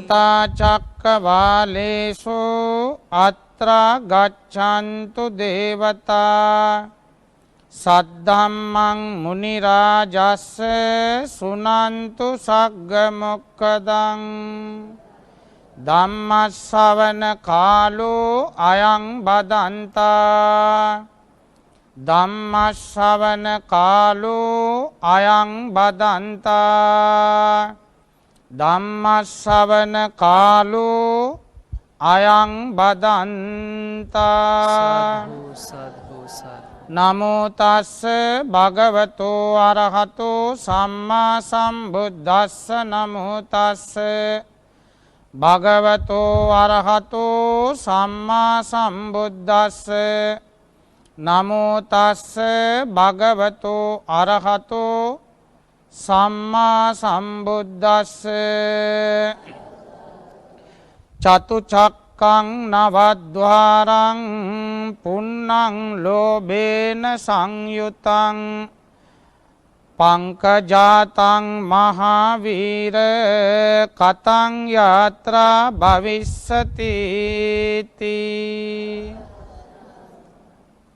යතා චක්කවාලේසු අත්‍රා ගච්ඡන්තු දේවතා සද්ධම්මං මුනි රාජස්ස සුනන්තු සග්ග මොක්ඛදං ධම්මස්සවන කාලෝ අයං බදන්තා ධම්මස්සවන කාලෝ අයං බදන්තා ධම්මස්සවන කාලෝ අයං බදන්තා නමෝ තස්ස භගවතෝ අරහතෝ සම්මා සම්බුද්දස්ස නමෝ තස්ස භගවතෝ අරහතෝ සම්මා සම්බුද්දස්ස නමෝ තස්ස භගවතෝ අරහතෝ සම්මා සම්බුද්දස්ස චතුචක්ඛං නවද්වාරං පුන්නං ලෝභේන සංයුතං පංකජාතං මහාවීර කතං යාත්‍රා භවිස්සති තී.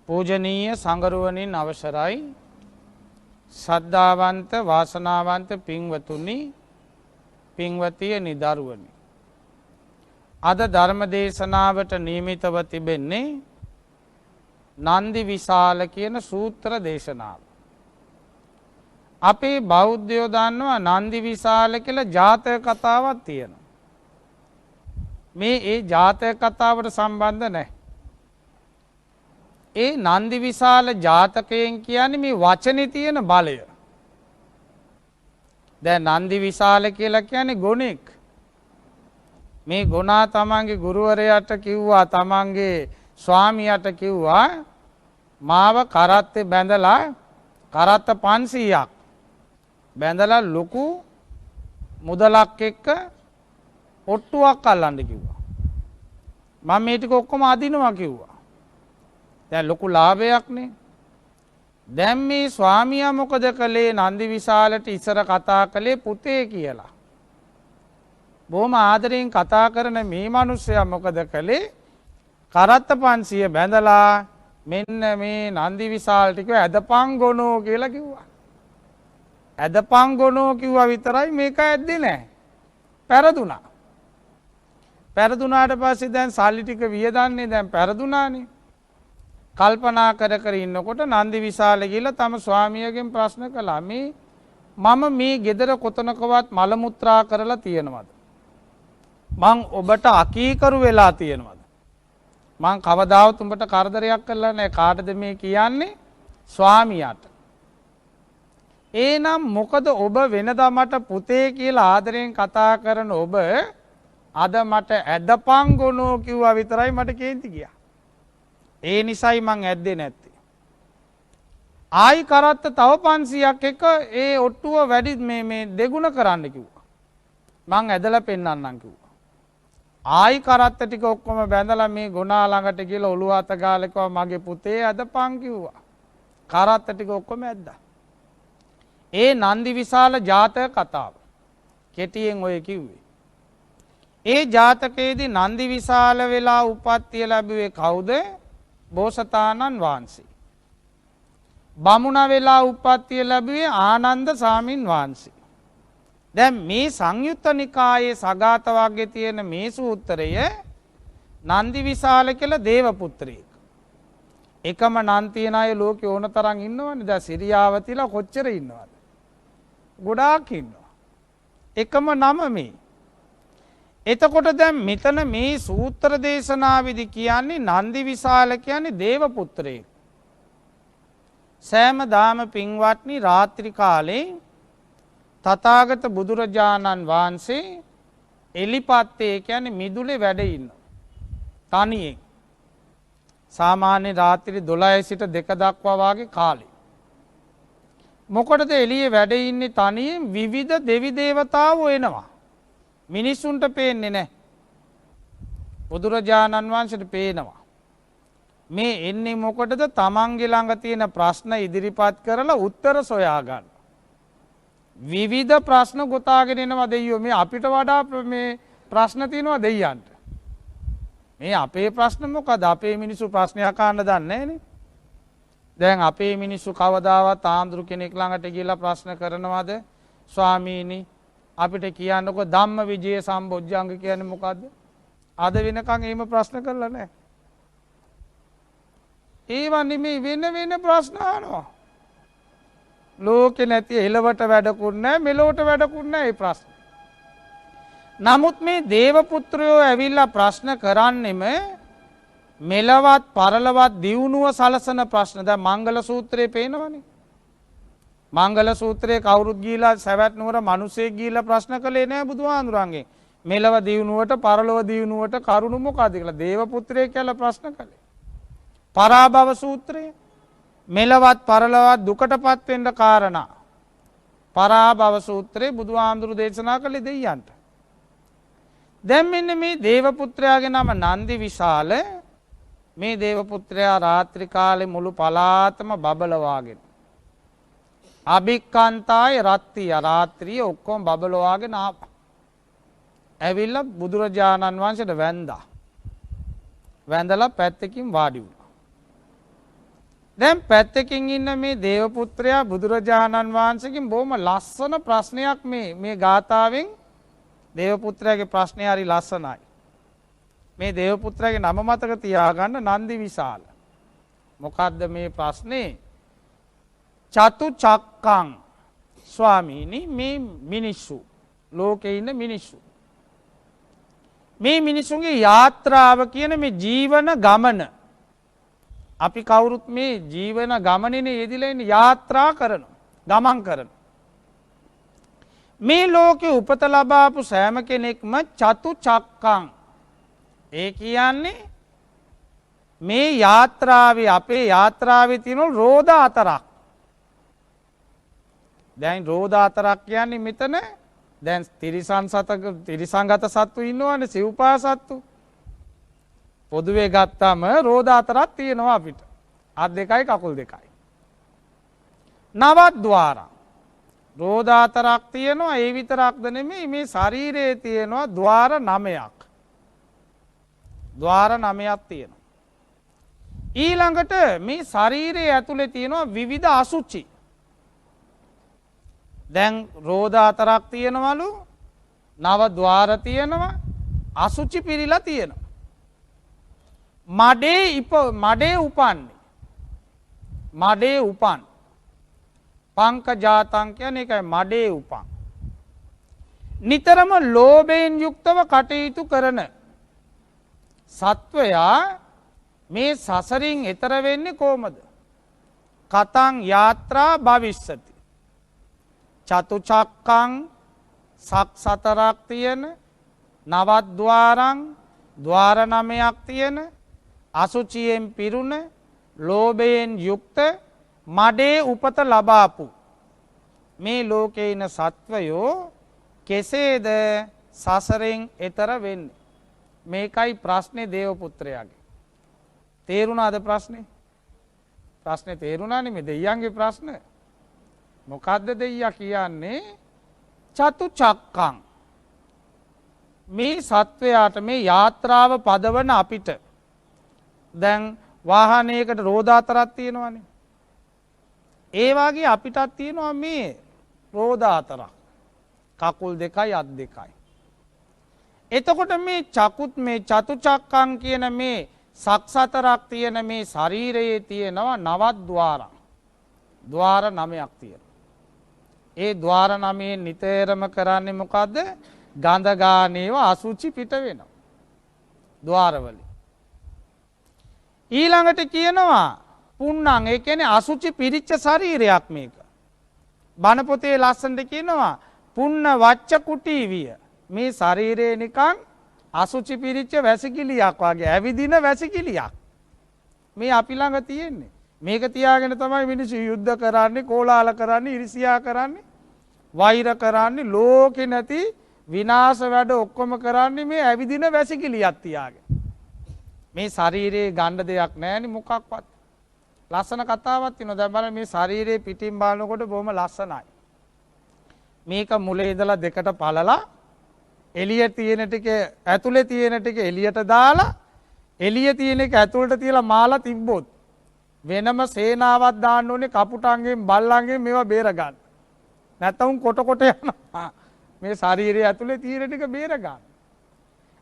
පූජනීය සංඝරුවනින් අවසරයි. ශ්‍රද්ධාවන්ත වාසනාවන්ත පින්වතුනි, පින්වතිය නිදරුවනි, අද ධර්ම දේශනාවට නියමිතව තිබෙන්නේ නන්දි විශාල කියන සූත්‍ර දේශනාව. අපේ බෞද්ධයෝ දන්නවා නන්දි විශාල කියලා ජාතක කතාවක් තියෙනවා. මේ ඒ ජාතක කතාවට සම්බන්ධ නැහැ. ඒ නන්දි විශාල ජාතකයෙන් කියන්නේ මේ වචනේ තියෙන බලය. දැන් නන්දි විශාල කියලා කියන්නේ ගුණෙක්. මේ ගුණා තමන්ගේ ගුරුවරයාට කිව්වා, තමන්ගේ ස්වාමියාට කිව්වා, මාව කරත්තේ බැඳලා කරත්ත 500ක් බැඳලා ලොකු මුදලක් එක්ක ඔට්ටුවක් අල්ලන්න කිව්වා. මම මේ ටික ඔක්කොම අදිනවා කිව්වා. දැන් ලොකු ලාභයක්නේ. දැන් මේ ස්වාමියා මොකද කළේ? නන්දි විශාලට ඉස්සර කතා කළේ පුතේ කියලා. බොහොම ආදරෙන් කතා කරන මේ මිනිස්සයා මොකද කළේ? කරත්ත 500 බැඳලා මෙන්න මේ නන්දි විශාල ටික ඇදපන් ගොනෝ කියලා කිව්වා. ඇදපන් ගොනෝ කිව්වා විතරයි, මේක ඇද්දේ නැහැ. පෙරදුනා. පෙරදුනාට පස්සේ දැන් සල්ලි ටික වියදන්නේ දැන් පෙරදුනානේ. කල්පනා කර කර ඉන්නකොට නන්දි විශාල ගිහලා තම ස්වාමියාගෙන් ප්‍රශ්න කළා, මම මේ ගෙදර කොතනකවත් මල මුත්‍රා කරලා තියෙනවද? මං ඔබට අකීකරු වෙලා තියෙනවද? මං කවදාවත් උඹට කරදරයක් කළා නැහැ. කාටද මේ කියන්නේ? ස්වාමියාට. එහෙනම් මොකද ඔබ වෙනදා මට පුතේ කියලා ආදරෙන් කතා කරන ඔබ අද මට ඇදපන් ගොනෝ කිව්වා විතරයි මට කේන්ති ගියා. ඒ නිසයි මං ඇද්දේ නැත්තේ. ආයි කරත්ත තව 500ක් එක ඒ ඔට්ටුව වැඩි මේ දෙගුණ කරන්න කිව්වා. මං ඇදලා පෙන්නන්නම් කිව්වා. ආයි කරත්ත ටික ඔක්කොම බැඳලා මේ ගුණා ළඟට ගිහලා ඔළුව අත ගාලා කිව්වා, මගේ පුතේ ඇදපන් කිව්වා. කරත්ත ටික ඔක්කොම ඇද්දා. ඒ නන්දි විශාල ජාතක කතාව කෙටියෙන් ඔය කිව්වේ. ඒ ජාතකයේදී නන්දි විශාල වෙලා උපත්තිය ලැබුවේ කවුද? බෝසතාණන් වහන්සේ. බමුණ වෙලා උපත්තිය ලැබුවේ ආනන්ද සාමින් වහන්සේ. දැන් මේ සංයුත්ත නිකායේ සගත වර්ගයේ තියෙන මේ සූත්‍රය නන්දි විශාල කියලා දේව පුත්‍රයෙක්. එකම නම් තියන අය ලෝකේ ඕන තරම් ඉන්නවනේ. දැන් සිරියාවතිලා කොච්චර ඉන්නවද? ගොඩාක් ඉන්නවා. එකම නම මේ. එතකොට දැන් මෙතන මේ සූත්‍ර දේශනාවේදී කියන්නේ නන්දි විශාල කියන්නේ දේව පුත්‍රයෙක්. සෑමදාම පින්වත්නි රාත්‍රී කාලේ තථාගත බුදුරජාණන් වහන්සේ එලිපත්තේ කියන්නේ මිදුලේ වැඩ ඉන්නවා. තනියෙන්. සාමාන්‍ය රාත්‍රී 12 සිට 2 දක්වා වාගේ කාලේ. මොකටද එළියේ වැඩ ඉන්නේ තනියෙන්? විවිධ දෙවි දේවතාවෝ එනවා. මිනිසුන්ට පේන්නේ නැහැ. බුදුරජාණන් වහන්සේට පේනවා. මේ එන්නේ මොකටද? තමන්ගේ ළඟ තියෙන ප්‍රශ්න ඉදිරිපත් කරලා උත්තර සොයා ගන්න. විවිධ ප්‍රශ්න ගොතාගෙන එනවා දෙයියෝ. මේ අපිට වඩා මේ ප්‍රශ්න තියෙනවා දෙයියන්ට. මේ අපේ ප්‍රශ්න මොකද? අපේ මිනිස්සු ප්‍රශ්නයක් අහන්න දන්නේ නැහනේ. දැන් අපේ මිනිස්සු කවදාවත් ආන්දරු කෙනෙක් ළඟට ගිහිල්ලා ප්‍රශ්න කරනවද? ස්වාමීනි අපිට කියන්නකො ධම්ම විජය සම්බොජ්ජංග කියන්නේ මොකද්ද? අද වෙනකන් එහෙම ප්‍රශ්න කරලා නැහැ. ඒවා නෙමෙයි වෙන ප්‍රශ්න අහනවා. ලෝකේ නැති එළවට වැඩකුත් නැහැ මෙලොවට වැඩකුත් නැහැ මේ ප්‍රශ්න. නමුත් මේ දේව පුත්‍රයෝ ඇවිල්ලා ප්‍රශ්න කරන්නෙම මෙලවත් පරලවත් දියුණුව සලසන ප්‍රශ්න. දැන් මංගල සූත්‍රයේ පේනවනේ. මංගල සූත්‍රයේ කවුරුත් ගිහිලා සවැත් නුවර මිනිසෙක් ගිහිලා ප්‍රශ්න කළේ නෑ බුදුහාඳුරන්ගෙන්. මෙලව දියුණුවට පරලොව දියුණුවට කරුණු මොකද්ද කියලා දේව පුත්‍රයෙක් කියලා ප්‍රශ්න කළේ. පරාභව සූත්‍රයේ මෙලවත් පරලවත් දුකටපත් වෙන්න කාරණා. පරාභව සූත්‍රයේ බුදුහාඳුරු දේශනා කළේ දෙයියන්ට. දැන් මෙන්න මේ දේව පුත්‍රයාගේ නම නන්දි විශාල. මේ දේව පුත්‍රයා රාත්‍රී කාලේ මුළු පලාතම බබලවාගෙන අභික්කන්තාය රත්තිය රාත්‍රියේ ඔක්කොම බබලවාගෙන ආපා. ඇවිල්ලා බුදුරජාණන් වහන්සේට වැඳා. වැඳලා පැත්තකින් වාඩි වුණා. දැන් පැත්තකින් ඉන්න මේ දේව පුත්‍රයා බුදුරජාණන් වහන්සේගෙන් බොහොම ලස්සන ප්‍රශ්නයක් මේ ගාථාවෙන් දේව පුත්‍රයාගේ ප්‍රශ්නේ හරි ලස්සනයි. මේ දේව පුත්‍රයාගේ නම මතක තියාගන්න නන්දි විශාල. මොකද්ද මේ ප්‍රශ්නේ? චතු චක්කං ස්වාමීනි මේ මිනිස්සු ලෝකේ ඉන්න මිනිස්සු මේ මිනිසුන්ගේ යාත්‍රාව කියන මේ ජීවන ගමන අපි කවුරුත් මේ ජීවන ගමනේනේ යෙදිලා ඉන්නේ යාත්‍රා කරන ගමන් කරන මේ ලෝකේ උපත ලබාපු සෑම කෙනෙක්ම චතු චක්කං ඒ කියන්නේ මේ යාත්‍රාවේ අපේ යාත්‍රාවේ තියෙන රෝද හතරක්. දැන් රෝද හතරක් කියන්නේ මෙතන දැන් තිරිසංගත සත්තු ඉන්නවනේ සිව්පා සත්තු. පොදුවේ ගත්තාම රෝද හතරක් තියෙනවා අපිට. අත් දෙකයි කකුල් දෙකයි. නවද්වාර රෝද හතරක් තියෙනවා. ඒ විතරක්ද නෙමෙයි මේ ශරීරයේ තියෙනවා ద్వාර 9ක්. ద్వාර 9ක් තියෙනවා. ඊළඟට මේ ශරීරයේ ඇතුලේ තියෙනවා විවිධ අසුචි. දැන් රෝද හතරක් තියෙනවලු නව ద్వාර තියෙනවා අසුචි පිරීලා තියෙනවා. මඩේ උපන් පංකජාතං කියන්නේ ඒකයි මඩේ උපන්. නිතරම ලෝභයෙන් යුක්තව කටයුතු කරන සත්වයා මේ සසරින් එතර වෙන්නේ කොහමද? කතං යාත්‍රා භවිස්සති. චතු චක්කං සක් සතරක් තියෙන නවද්වාරං ద్వාර 9ක් තියෙන අසුචියෙන් පිරුණ ලෝභයෙන් යුක්ත මඩේ උපත ලබාපු මේ ලෝකේ ඉන සත්වයෝ කෙසේද සසරෙන් එතර වෙන්නේ? මේකයි ප්‍රශ්නේ දේව පුත්‍රයාගේ. තේරුණාද ප්‍රශ්නේ? ප්‍රශ්නේ තේරුණානේ මේ දෙයියන්ගේ ප්‍රශ්න. මොකද්ද දෙයියා කියන්නේ? චතු චක්කං මේ සත්වයාට මේ යාත්‍රාව පදවන අපිට දැන් වාහනයකට රෝද හතරක් තියෙනවානේ. ඒ වගේ අපිටත් තියෙනවා මේ රෝද හතරක්. කකුල් දෙකයි අත් දෙකයි. එතකොට මේ චතු චක්කං කියන මේ සක් සතරක් තියෙන මේ ශරීරයේ තියෙනවා නවද්වාරං. ద్వාර 9ක් තියෙනවා. ඒ ద్వාර 9න් නිතරම කරන්නේ මොකද්ද? ගඳ ගානේව අසුචි පිට වෙනවා. ద్వාරවල. ඊළඟට කියනවා පුන්නං ඒ කියන්නේ අසුචි පිරිච්ච ශරීරයක් මේක. බණ පොතේ ලස්සනට කියනවා පුන්න වච්ච කුටි විය. මේ ශරීරේ නිකන් අසුචි පිරිච්ච වැසිකිළියක් වගේ ඇවිදින වැසිකිළියක්. මේ අපි ළඟ තියෙන්නේ. මේක තියාගෙන තමයි මිනිස්සු යුද්ධ කරන්නේ, කෝලාහල කරන්නේ, ඉරිසියා කරන්නේ, වෛර කරන්නේ, ලෝකේ නැති විනාශ වැඩ ඔක්කොම කරන්නේ මේ ඇවිදින වැසිකිළියක් තියාගෙන. මේ ශරීරයේ ගන්න දෙයක් නැහැනි මොකක්වත්. ලස්සන කතාවක් තියෙනවා. දැන් බලන්න මේ ශරීරයේ පිටින් බලනකොට බොහොම ලස්සනයි. මේක මුලේ ඉඳලා දෙකට පළලා එළිය තියෙන ටික ඇතුලේ තියෙන ටික එළියට දාලා එළිය තියෙන එක ඇතුළට තියලා මාලා තිබ්බොත් වෙනම සේනාවක් දාන්න ඕනේ කපුටන්ගෙන් බල්ලන්ගෙන් මේවා බේර ගන්න. නැත්නම් කොට කොට යනවා. මේ ශරීරය ඇතුලේ තියෙන ටික බේර ගන්න.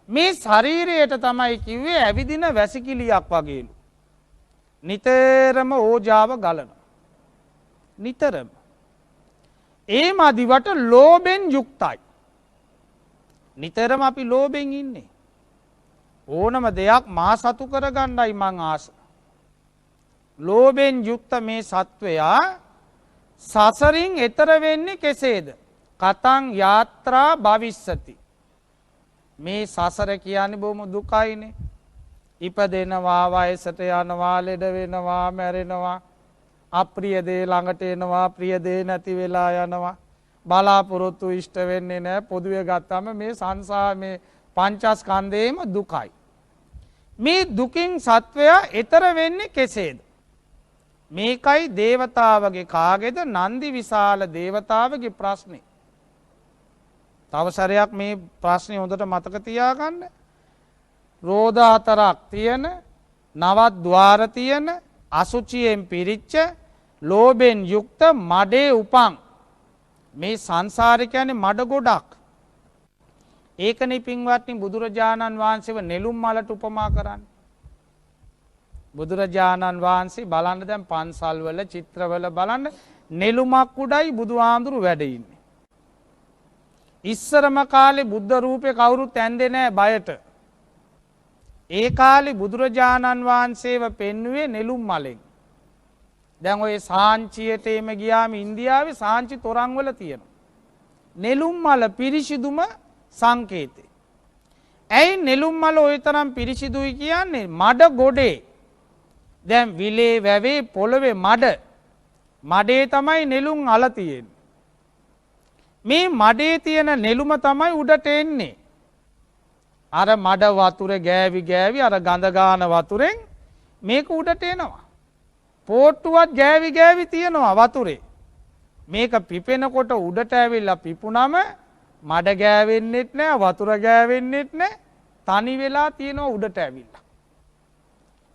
මේ ශරීරයට තමයි කිව්වේ ඇවිදින වැසිකිළියක් වගේලු. නිතරම ඕජාව ගලනවා. නිතරම. ඒ මදිවට ලෝභෙන් යුක්තයි. නිතරම අපි ලෝභෙන් ඉන්නේ. ඕනම දෙයක් මා සතු කරගන්නයි මං ආස. ලෝභෙන් යුක්ත මේ සත්වයා සසරින් එතර වෙන්නේ කෙසේද? කතං යාත්‍රා භවිස්සති. මේ සසර කියන්නේ බොහොම දුකයිනේ. ඉපදෙනවා, වයසට යනවා, ලෙඩ වෙනවා, මැරෙනවා, අප්‍රිය දේ ළඟට එනවා, ප්‍රිය දේ නැති වෙලා යනවා. බලාපොරොත්තු ඉෂ්ට වෙන්නේ නැහැ. පොදුවේ ගත්තම මේ සංසාර මේ පංචස්කන්ධේම දුකයි. මේ දුකින් සත්වයා එතර වෙන්නේ කෙසේද? මේකයි දේවතාවගේ කාගේද? නන්දි විශාල දේවතාවගේ ප්‍රශ්නේ. තව සැරයක් මේ ප්‍රශ්නේ හොඳට මතක තියාගන්න. රෝද හතරක් තියෙන, නවත් ద్వාර තියෙන, අසුචියෙන් පිරිච්ච, ලෝභෙන් යුක්ත මඩේ උපන් මේ සංසාරේ කියන්නේ මඩ ගොඩක්. ඒකනේ පින්වත්නි බුදුරජාණන් වහන්සේව නෙළුම් මලට උපමා කරන්නේ. බුදුරජාණන් වහන්සේ බලන්න දැන් පන්සල්වල චිත්‍රවල බලන්න නෙළුමක් උඩයි බුදුහාඳුරු වැඩ ඉන්නේ. ඉස්සරම කාලේ බුද්ධ රූපේ කවුරුත් ඇඳේ නැහැ බයට. ඒ කාලේ බුදුරජාණන් වහන්සේව පෙන්වුවේ නෙළුම් මලෙන්. දැන් ඔය සාංචියට එම ගියාම ඉන්දියාවේ සාංචි තොරන් වල තියෙනවා. නෙළුම් මල පිරිසිදුම සංකේතේ. ඇයි නෙළුම් මල ওই තරම් පිරිසිදුයි කියන්නේ? මඩ ගොඩේ. දැන් විලේ වැවේ පොළවේ මඩේ තමයි නෙළුම් අල තියෙන්නේ. මේ මඩේ තියෙන නෙළුම තමයි උඩට එන්නේ. අර මඩ වතුරේ ගෑවි අර ගඳ ගාන වතුරෙන් මේක උඩට එනවා. පෝට්ටුවත් ගෑවි තියෙනවා වතුරේ. මේක පිපෙනකොට උඩට ඇවිල්ලා පිපුණම මඩ ගෑවෙන්නෙත් නෑ, වතුර ගෑවෙන්නෙත් නෑ, තනි වෙලා තියෙනවා උඩට ඇවිල්ලා.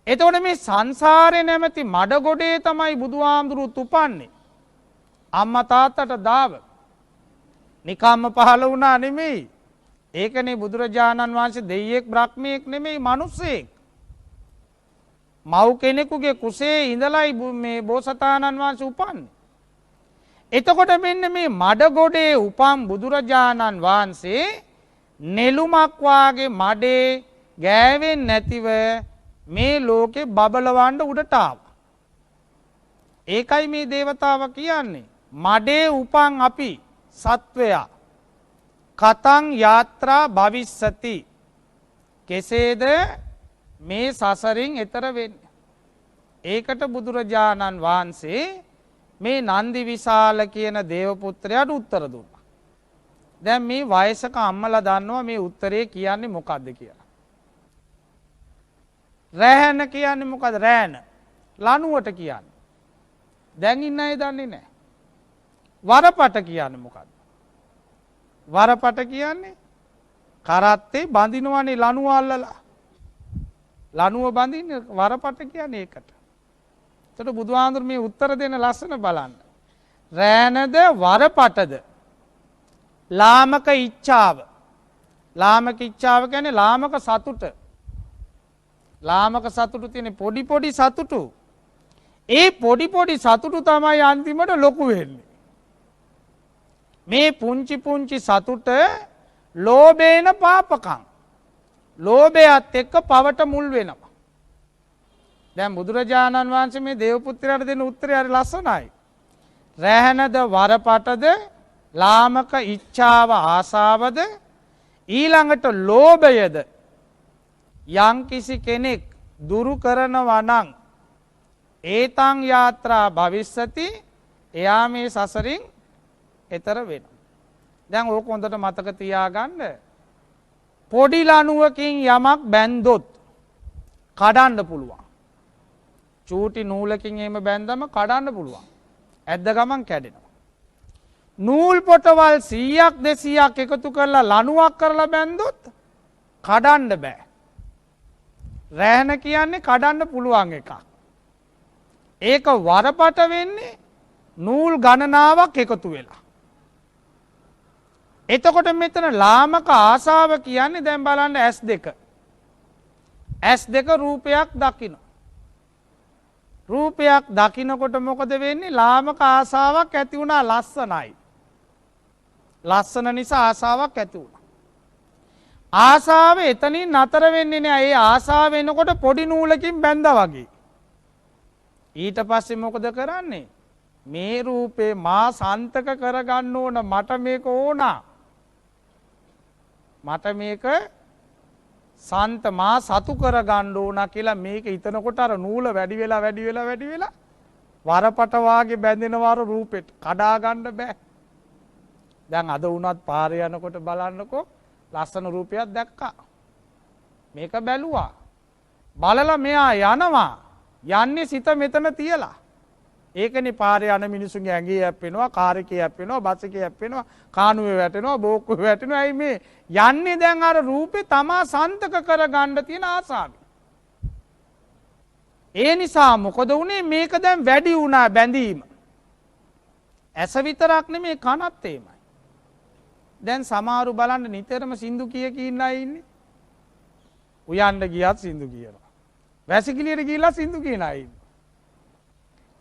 එතකොට මේ සංසාරේ නැමැති මඩ ගොඩේ තමයි බුදුහාමුදුරුවෝ උපන්නේ. අම්මා තාත්තට දාව. නිකම්ම පහළ වුණා නෙමෙයි. ඒකනේ බුදුරජාණන් වහන්සේ දෙවියෙක් බ්‍රහ්මයෙක් නෙමෙයි මිනිස්සෙක්. මව් කෙනෙකුගේ කුසේ ඉඳලයි මේ බෝසතාණන් වහන්සේ උපන්නේ. එතකොට මෙන්න මේ මඩ ගොඩේ උපන් බුදුරජාණන් වහන්සේ නෙළුමක් වාගේ මඩේ ගෑවෙන්නේ නැතිව මේ ලෝකේ බබලවන්න උඩට ආවා. ඒකයි මේ දේවතාව කියන්නේ. මඩේ උපන් අපි සත්වයා කතං යාත්‍රා භවිස්සති. කෙසේද මේ සසරින් එතර වෙන්නේ? ඒකට බුදුරජාණන් වහන්සේ මේ නන්දි විශාල කියන දේවපුත්‍රයාට උත්තර දුන්නා. දැන් මේ වයසක අම්මලා දන්නවා මේ උත්තරේ කියන්නේ මොකද්ද කියලා. රෑහන කියන්නේ මොකද්ද? රෑන. ලණුවට කියන්නේ. දැන් ඉන්න අය දන්නේ නැහැ. වරපට කියන්නේ මොකද්ද? වරපට කියන්නේ කරත්තේ බඳිනවනේ ලණුව අල්ලලා. ලණුව බඳින්නේ වරපට කියන්නේ ඒකට. එතකොට බුදුහාඳුර මේ උත්තර දෙන ලස්සන බලන්න. රෑනද වරපටද? ලාමක ඉච්ඡාව. ලාමක ඉච්ඡාව කියන්නේ ලාමක සතුට. ලාමක සතුටු තියෙන පොඩි සතුටු. ඒ පොඩි සතුටු තමයි අන්තිමට ලොකු වෙන්නේ. මේ පුංචි සතුට ලෝභේන පාපකම්. ලෝභයත් එක්ක පවට මුල් වෙනවා. දැන් බුදුරජාණන් වහන්සේ මේ දේවපුත්‍රයාට දෙන උත්තරය හරි ලස්සනයි. රැහැනද වරපටද ලාමක ඉච්ඡාව ආසාවද ඊළඟට ලෝභයද යම්කිසි කෙනෙක් දුරු කරනවා නම් ඒතං යාත්‍රා භවිස්සති. එයා මේ සසරින් එතර වෙනවා. දැන් ඕක හොඳට මතක තියාගන්න. පොඩි ලණුවකින් යමක් බැන්දොත් කඩන්න පුළුවන්. චූටි නූලකින් එහෙම බැන්දම කඩන්න පුළුවන්. ඇද්ද ගමන් කැඩෙනවා. නූල් පොටවල් 100ක් 200ක් එකතු කරලා ලණුවක් කරලා බැන්දොත් කඩන්න බෑ. රෑන කියන්නේ කඩන්න පුළුවන් එකක්. ඒක වරපට වෙන්නේ නූල් ගණනාවක් එකතු වෙලා. එතකොට මෙතන ලාමක ආසාව කියන්නේ දැන් බලන්න S2. S2 රූපයක් දකින්න. රූපයක් දකින්නකොට මොකද වෙන්නේ? ලාමක ආසාවක් ඇති වුණා ලස්සනයි. ලස්සන නිසා ආසාවක් ඇති වුණා. ආසාව එතනින් නතර වෙන්නේ නෑ. ඒ ආසාව වෙනකොට පොඩි නූලකින් බැඳා වගේ. ඊට පස්සේ මොකද කරන්නේ? මේ රූපේ මා සන්තක කරගන්න ඕන, මට මේක ඕන. මට මේක සන්ත මා සතු කරගන්න ඕන කියලා මේක හිතනකොට අර නූල වැඩි වෙලා වරපට වාගේ බැඳෙනවර රූපෙට කඩා ගන්න බෑ. දැන් අද වුණත් පාරේ යනකොට බලන්නකෝ ලස්සන රූපයක් දැක්කා. මේක බැලුවා. බලලා මෙයා යනවා. යන්නේ සිත මෙතන තියලා. ඒකනේ පාරේ යන මිනිසුන්ගේ ඇඟේ යැප්පෙනවා, කාර් එකේ යැප්පෙනවා, බස් එකේ යැප්පෙනවා, කානුවේ වැටෙනවා, බෝක්කුවේ වැටෙනවා. ඇයි මේ යන්නේ දැන් අර රූපේ තමා සන්තක කරගන්න තියෙන ආසාවෙන්. ඒ නිසා මොකද උනේ? මේක දැන් වැඩි වුණා බැඳීම. ඇස විතරක් නෙමේ කනත් එමය. දැන් සමහරු බලන්න නිතරම සින්දු කිය ඉන්න අය ඉන්නේ. උයන්න ගියත් සින්දු කියනවා. වැසිකිළියට ගිහිල්ලා සින්දු කියන අය ඉන්නේ.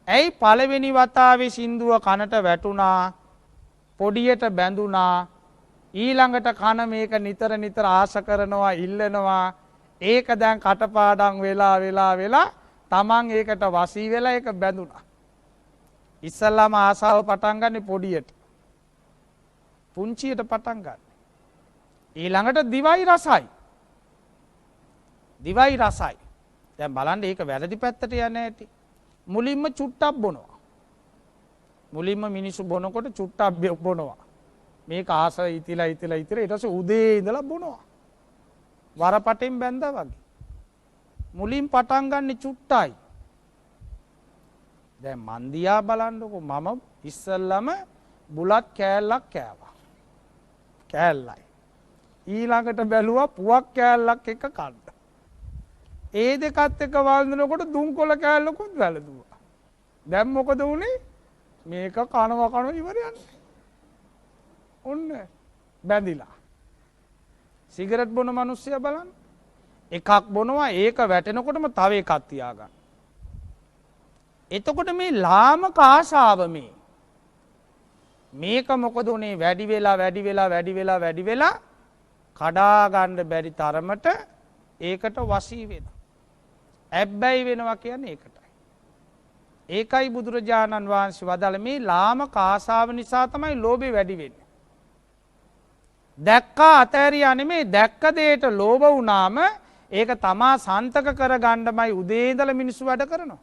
ඇයි පළවෙනි වතාවේ සින්දුව කනට වැටුණා, පොඩියට බැඳුණා, ඊළඟට කන මේක නිතර ආශ කරනවා, ඉල්ලනවා. ඒක දැන් කටපාඩම් වෙලා තමන් ඒකට වසී වෙලා ඒක බැඳුණා. ඉස්සල්ලාම ආසාව පටන් ගන්න පොඩියට. පුංචියට පටන් ගන්න. ඊළඟට දිවයි රසයි. දිවයි රසයි. දැන් බලන්න ඒක වැරදි පැත්තට යන්නේ ඇති. මුලින්ම චුට්ටක් බොනවා. මුලින්ම මිනිස්සු බොනකොට චුට්ටක් බොනවා. මේක ආස ඉතිලා ඊට පස්සේ උදේ ඉඳලා බොනවා. වරපටෙන් බැඳා වගේ. මුලින් පටන් ගන්න චුට්ටයි. දැන් මන් දිහා බලන්නකො මම ඉස්සල්ලාම බුලත් කෑල්ලක් කෑවා. කෑල්ලයි. ඊළඟට බැලුවා පුවක් කෑල්ලක් එක කන්න. ඒ දෙකත් එක වළඳනකොට දුම්කොළ කෑල්ලකුත් වැළඳුවා. දැන් මොකද වුනේ? මේක කනවා ඉවර යන්නේ. ඔන්න බැඳිලා. සිගරට් බොන මිනිස්සයා බලන්න. එකක් බොනවා ඒක වැටෙනකොටම තව එකක් තියාගන්න. එතකොට මේ ලාමක ආශාව මේක මොකද උනේ? වැඩි වෙලා කඩා ගන්න බැරි තරමට ඒකට වශී වෙනවා. ඇබ්බැහි වෙනවා කියන්නේ ඒකටයි. ඒකයි බුදුරජාණන් වහන්සේ වදාළ මේ ලාමක ආශාව නිසා තමයි ලෝභය වැඩි වෙන්නේ. දැක්කා අතෑරියා නෙමේ, දැක්ක දෙයට ලෝභ වුණාම ඒක තමා සන්තක කරගන්නමයි උදේ ඉඳලා මිනිස්සු වැඩ කරනවා.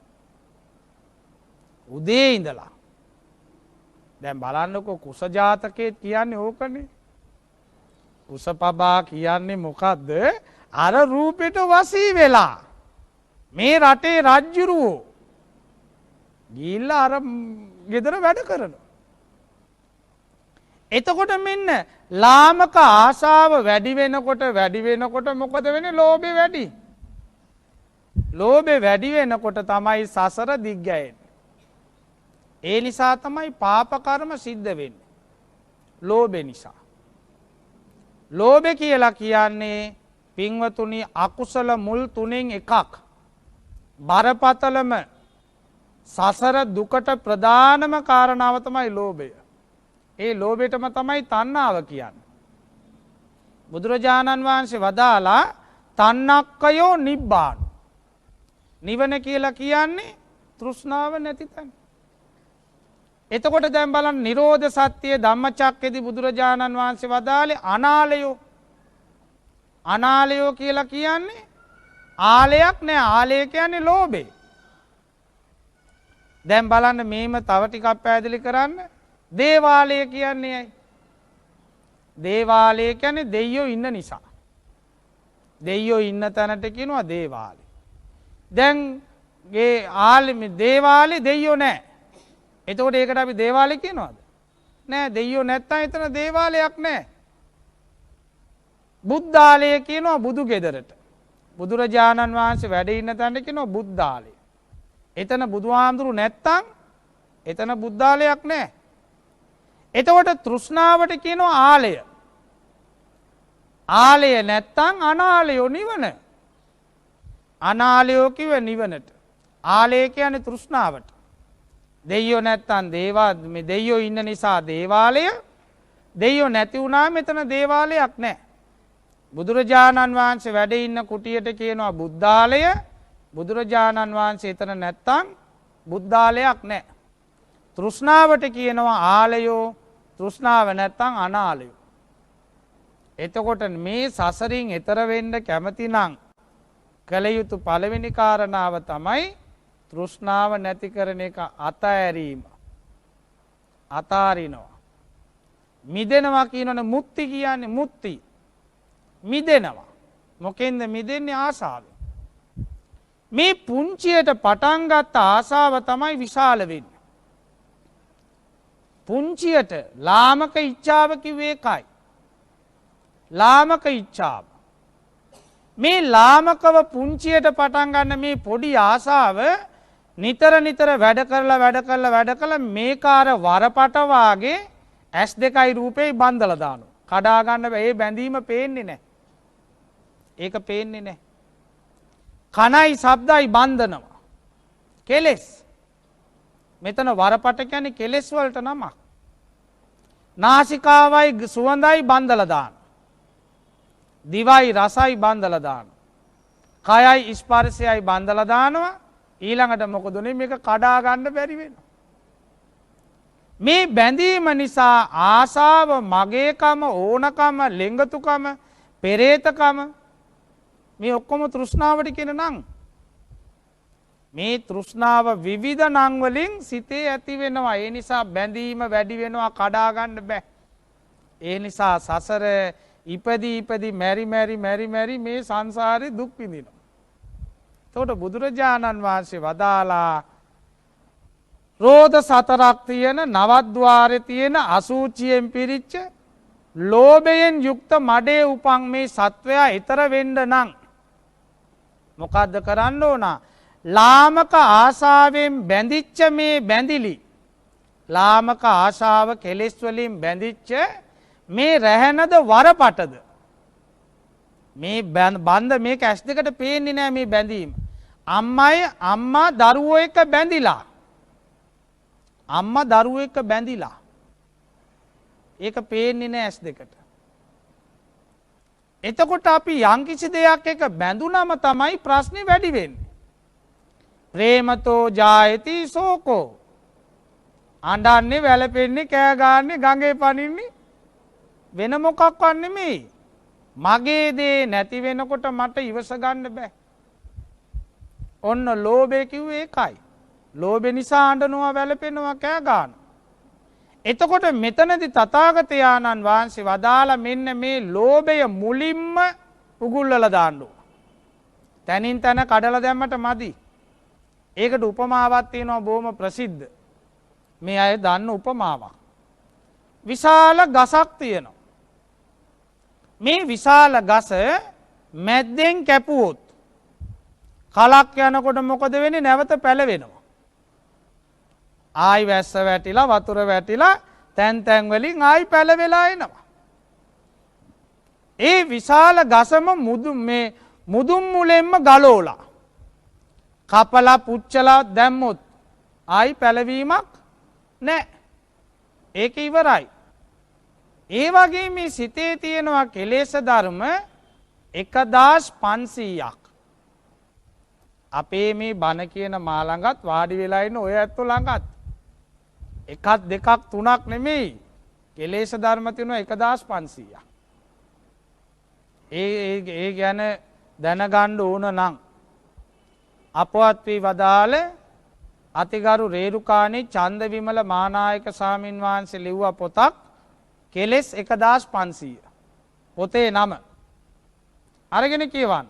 උදේ ඉඳලා. දැන් බලන්නකෝ කුස ජාතකයේ කියන්නේ ඕකනේ. කුසපබා කියන්නේ මොකද්ද? අර රූපෙට වසී වෙලා මේ රටේ රජ්ජුරුවෝ ගිහිල්ලා අර ගෙදර වැඩ කරනවා. එතකොට මෙන්න ලාමක ආශාව වැඩි වෙනකොට මොකද වෙන්නේ? ලෝභය වැඩි. ලෝභය වැඩි වෙනකොට තමයි සසර දිග්ගැයෙන්නේ. ඒ නිසා තමයි පාප කර්ම සිද්ධ වෙන්නේ. ලෝභය නිසා. ලෝභය කියලා කියන්නේ පින්වතුනි අකුසල මුල් තුනෙන් එකක්. බරපතලම සසර දුකට ප්‍රධානම කාරණාව තමයි ලෝභය. ඒ ලෝභයටම තමයි තණ්හාව කියන්නේ. බුදුරජාණන් වහන්සේ වදාලා තණ්හක්කයෝ නිබ්බාන. නිවන කියලා කියන්නේ තෘෂ්ණාව නැති තැන. එතකොට දැන් බලන්න නිරෝධ සත්‍ය ධම්මචක්කයේදී බුදුරජාණන් වහන්සේ වදාළේ අනාලයෝ. අනාලයෝ කියලා කියන්නේ ආලයක් නෑ. ආලය කියන්නේ ලෝභය. දැන් බලන්න මේම තව ටිකක් පැහැදිලි කරන්න. දේවාලය කියන්නේ ඇයි? දේවාලය කියන්නේ දෙයියෝ ඉන්න නිසා. දෙයියෝ ඉන්න තැනට කියනවා දේවාලය. දැන් ගේ ආලෙ දේවාලේ දෙයියෝ නෑ. එතකොට ඒකට අපි දේවාලය කියනවාද? නෑ දෙයියෝ නැත්තම් එතන දේවාලයක් නෑ. බුද්ධාලය කියනවා බුදු ගෙදරට. බුදුරජාණන් වහන්සේ වැඩ ඉන්න තැනට කියනවා බුද්ධාලය. එතන බුදුහාමුදුරු නැත්තම් එතන බුද්ධාලයක් නෑ. එතකොට තෘෂ්ණාවට කියනවා ආලය. ආලය නැත්තම් අනාලයෝ නිවන. අනාලයෝ කිව්ව නිවනට. ආලය කියන්නේ තෘෂ්ණාවට. දෙයියෝ නැත්තම් මේ දෙයියෝ ඉන්න නිසා දේවාලය. දෙයියෝ නැති වුණා මෙතන දේවාලයක් නෑ. බුදුරජාණන් වහන්සේ වැඩ ඉන්න කුටියට කියනවා බුද්ධාලය. බුදුරජාණන් වහන්සේ එතන නැත්තම් බුද්ධාලයක් නෑ. තෘෂ්ණාවට කියනවා ආලයෝ. තෘෂ්ණාව නැත්තම් අනාලයෝ. එතකොට මේ සසරින් එතර වෙන්න කැමති නම් කළ යුතු පළවෙනි කාරණාව තමයි තෘෂ්ණාව නැති කරන එක අතෑරීම. අතාරිනවා. මිදෙනවා කියනවනේ මුක්ති කියන්නේ මුක්ති. මිදෙනවා. මොකෙන්ද මිදෙන්නේ? ආසාවෙන්. මේ පුංචියට පටන් ගත්ත ආසාව තමයි විශාල වෙන්නේ. පුංචියට ලාමක ඉච්ඡාව කිව්වේ ඒකයි. ලාමක ඉච්ඡාව. මේ ලාමකව පුංචියට පටන් ගන්න මේ පොඩි ආසාව නිතර නිතර වැඩ කරලා මේක අර වරපට වාගේ S2 රූපේ බන්දලා දානවා. කඩා ගන්න බෑ. ඒ බැඳීම පේන්නේ නැහැ. ඒක පේන්නේ නැහැ. කනයි ශබ්දයි බන්ධනවා. කෙලෙස්. මෙතන වරපට කියන්නේ කෙලෙස් වලට නමක්. නාසිකාවයි සුවඳයි බන්දලා දානවා. දිවයි රසයි බන්දලා දානවා. කයයි ස්පර්ශයයි බන්දලා දානවා. ඊළඟට මොකද උනේ? මේක කඩා ගන්න බැරි වෙනවා. මේ බැඳීම නිසා ආසාව, මගේකම, ඕනකම, ලෙංගතුකම, පෙරේතකම මේ ඔක්කොම තෘෂ්ණාවට කියන නම්. මේ තෘෂ්ණාව විවිධ නම් වලින් සිතේ ඇති වෙනවා. ඒ නිසා බැඳීම වැඩි වෙනවා, කඩා ගන්න බෑ. ඒ නිසා සසර ඉපදී මැරි මේ සංසාරේ දුක් විඳිනවා. එතකොට බුදුරජාණන් වහන්සේ වදාලා රෝධ සතරක් තියෙන, නවද්වාරේ තියෙන, අසූචියෙන් පිරිච්ච, ලෝභයෙන් යුක්ත මඩේ උපන් මේ සත්වයා ඊතර වෙන්න නම් මොකද්ද කරන්න ඕන? ලාමක ආශාවෙන් බැඳිච්ච මේ බැඳිලි, ලාමක ආශාව කෙලෙස් වලින් බැඳිච්ච මේ රැහැනද වරපටද? මේ බන්ධ මේක ඇස් දෙකට පේන්නේ නැහැ මේ බැඳීම. අම්මා දරුවෝ එක්ක බැඳිලා. අම්මා දරුවෝ එක්ක බැඳිලා. ඒක පේන්නේ නැහැ ඇස් දෙකට. එතකොට අපි යම්කිසි දෙයක් එක බැඳුනම තමයි ප්‍රශ්නේ වැඩි වෙන්නේ. ප්‍රේමතෝ ජායති සෝකෝ. අඬන්නේ, වැළපෙන්නේ, කෑ ගහන්නේ, ගඟේ පනින්නේ වෙන මොකක්වත් නෙමෙයි. මගේ දේ නැති වෙනකොට මට ඉවස ගන්න බෑ. ඔන්න ලෝභය කිව්වේ ඒකයි. ලෝභය නිසා අඬනවා, වැළපෙනවා, කෑ ගන්නවා. එතකොට මෙතනදී තථාගතයන්න් වහන්සේ වදාලා මෙන්න මේ ලෝභය මුලින්ම උගුල්වලා දාන්න ඕන. තනින් තන කඩලා දැම්මට මදි. ඒකට උපමාවක් තියෙනවා බොහොම ප්‍රසිද්ධ. මේ අය දන්න උපමාවක්. විශාල ගසක් තියෙනවා. මේ විශාල ගස මැද්දෙන් කැපුවොත් කලක් යනකොට මොකද වෙන්නේ? නැවත පැලවෙනවා. ආයි වැස්ස වැටිලා, වතුර වැටිලා, තැන් වලින් ආයි පැලවෙලා එනවා. ඒ විශාල ගසම මුදුන් මුලෙන්ම ගලෝලා කපලා පුච්චලා දැම්මොත් ආයි පැලවීමක් නැහැ. ඒක ඉවරයි. ඒ වගේ මේ සිතේ තියෙනවා කෙලෙස් ධර්ම 1500ක්. අපේ මේ බණ කියන මා ළඟත් වාඩි වෙලා ඉන්න ඔය ඇත්තෝ ළඟත් එකක් දෙකක් තුනක් නෙමෙයි කෙලෙස් ධර්ම තියෙනවා 1500ක්. ඒ ගැන දැනගන්න ඕන නම් අපවත් වී වදාළ අතිගරු රේරුකාණේ චන්දවිමල මානායක ස්වාමින් වහන්සේ ලිව්වා පොතක් කෙලෙස් 1500. පොතේ නම අරගෙන කියවන්න.